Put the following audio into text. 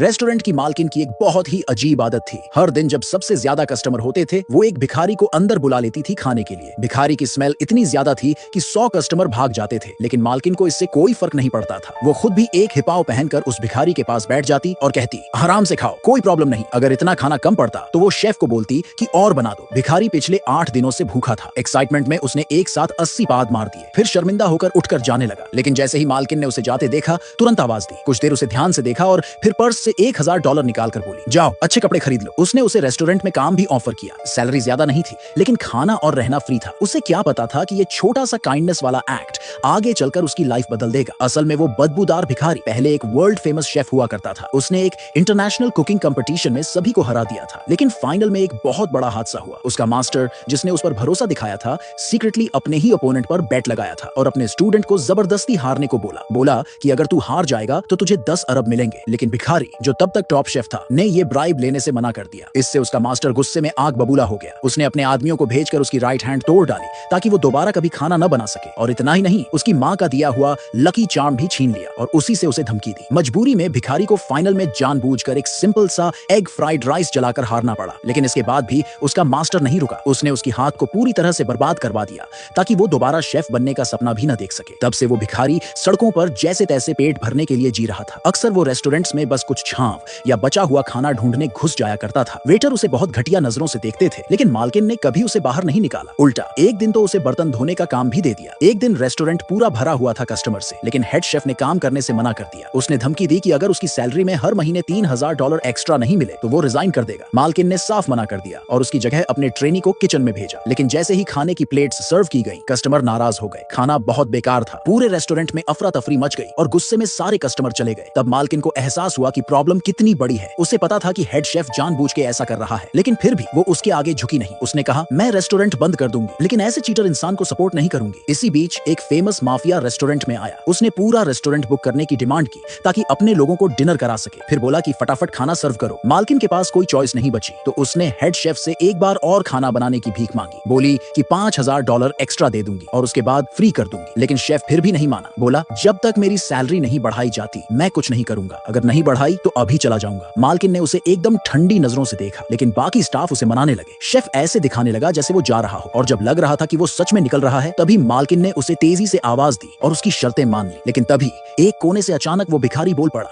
Restaurant की मालकिन की एक बहुत ही अजीब आदत थी। हर दिन जब सबसे ज्यादा कस्टमर होते थे, वो एक भिखारी को अंदर बुला लेती थी खाने के लिए। भिखारी की स्मेल इतनी ज्यादा थी कि 100 कस्टमर भाग जाते थे, लेकिन मालकिन को इससे कोई फर्क नहीं पड़ता था। वो खुद भी एक हिपाव पहनकर उस भिखारी के पास बैठ जाती और कहती, आराम से खाओ, कोई प्रॉब्लम नहीं। अगर इतना खाना कम पड़ता तो वो शेफ को बोलती कि और बना दो। भिखारी पिछले 8 दिनों से भूखा था। एक्साइटमेंट में उसने एक साथ 80 पाद मार दिए, फिर शर्मिंदा होकर उठकर जाने लगा। लेकिन जैसे ही मालकिन ने उसे जाते देखा, तुरंत आवाज दी। कुछ देर उसे ध्यान से देखा और फिर पर्स से $1000 निकालकर बोली, जाओ अच्छे कपड़े खरीद लो। उसने उसे रेस्टोरेंट में काम भी ऑफर किया। सैलरी ज्यादा नहीं थी, लेकिन खाना और रहना फ्री था। उसे क्या पता था कि ये छोटा सा काइंडनेस वाला एक्ट आगे चलकर उसकी लाइफ बदल देगा। असल में वो बदबूदार भिखारी पहले एक वर्ल्ड फेमस शेफ हुआ करता था। उसने एक इंटरनेशनल कुकिंग कंपटीशन में सभी को हरा दिया था, लेकिन फाइनल में एक बहुत बड़ा हादसा हुआ। उसका मास्टर, जिसने उस पर भरोसा दिखाया था, सीक्रेटली अपने ही ओपोनेंट पर बेट लगाया था और अपने स्टूडेंट को जबरदस्ती हारने को बोला कि अगर तू हार जाएगा तो तुझे 10 अरब मिलेंगे। लेकिन भिखारी, जो तब तक टॉप शेफ था, ने ये ब्राइब लेने से मना कर दिया। इससे उसका मास्टर गुस्से में आग बबूला हो गया। उसने अपने आदमियों को भेजकर उसकी राइट हैंड तोड़ डाली ताकि वो दोबारा कभी खाना न बना सके। और इतना ही नहीं, उसकी माँ का दिया हुआ लकी चार्म भी छीन लिया और उसी से उसे धमकी दी। मजबूरी में भिखारी को फाइनल में जानबूझकर एक सिंपल सा एग फ्राइड राइस जलाकर हारना पड़ा। लेकिन इसके बाद भी उसका मास्टर नहीं रुका। उसने उसकी हाथ को पूरी तरह से बर्बाद करवा दिया ताकि वो दोबारा शेफ बनने का सपना भी न देख सके। तब से वो भिखारी सड़कों पर जैसे तैसे पेट भरने के लिए जी रहा था। अक्सर वो रेस्टोरेंट्स में बस कुछ छांव या बचा हुआ खाना ढूंढने घुस जाया करता था। वेटर उसे बहुत घटिया नजरों से देखते थे, लेकिन मालकिन ने कभी उसे बाहर नहीं निकाला। उल्टा एक दिन तो उसे बर्तन धोने का काम भी दे दिया। एक दिन रेस्टोरेंट पूरा भरा हुआ था कस्टमर से, लेकिन हेड शेफ ने काम करने से मना कर दिया। उसने धमकी दी कि अगर उसकी सैलरी में हर महीने $3000 एक्स्ट्रा नहीं मिले तो वो रिजाइन कर देगा। मालकिन ने साफ मना कर दिया और उसकी जगह अपने ट्रेनी को किचन में भेजा। लेकिन जैसे ही खाने की प्लेट्स सर्व की गई, कस्टमर नाराज हो गए। खाना बहुत बेकार था। पूरे रेस्टोरेंट में अफरा तफरी मच गई और गुस्से में सारे कस्टमर चले गए। तब मालकिन को एहसास हुआ कि प्रॉब्लम कितनी बड़ी है। उसे पता था कि हेड शेफ जानबूझ के ऐसा कर रहा है, लेकिन फिर भी वो उसके आगे झुकी नहीं। उसने कहा, मैं रेस्टोरेंट बंद कर दूंगी, लेकिन ऐसे चीटर इंसान को सपोर्ट नहीं करूंगी। इसी बीच एक फेमस माफिया रेस्टोरेंट में आया। उसने पूरा रेस्टोरेंट बुक करने की डिमांड की ताकि अपने लोगों को डिनर करा सके। फिर बोला कि फटाफट खाना सर्व करो। मालकिन के पास कोई चॉइस नहीं बची, तो उसने हेड शेफ से एक बार और खाना बनाने की भीख मांगी। बोली कि $5000 एक्स्ट्रा दे दूंगी और उसके बाद फ्री कर दूंगी। लेकिन शेफ फिर भी नहीं माना। बोला, जब तक मेरी सैलरी नहीं बढ़ाई जाती मैं कुछ नहीं करूंगा। अगर नहीं बढ़ाई तो अभी चला जाऊंगा। मालकिन ने उसे एकदम ठंडी नजरों से देखा, लेकिन बाकी स्टाफ उसे मनाने लगे। शेफ ऐसे दिखाने लगा जैसे वो जा रहा हो, और जब लग रहा था कि वो सच में निकल रहा है, तभी मालकिन ने उसे तेजी से आवाज दी और उसकी शर्तें मान ली। लेकिन तभी एक कोने से अचानक वो भिखारी बोल पड़ा,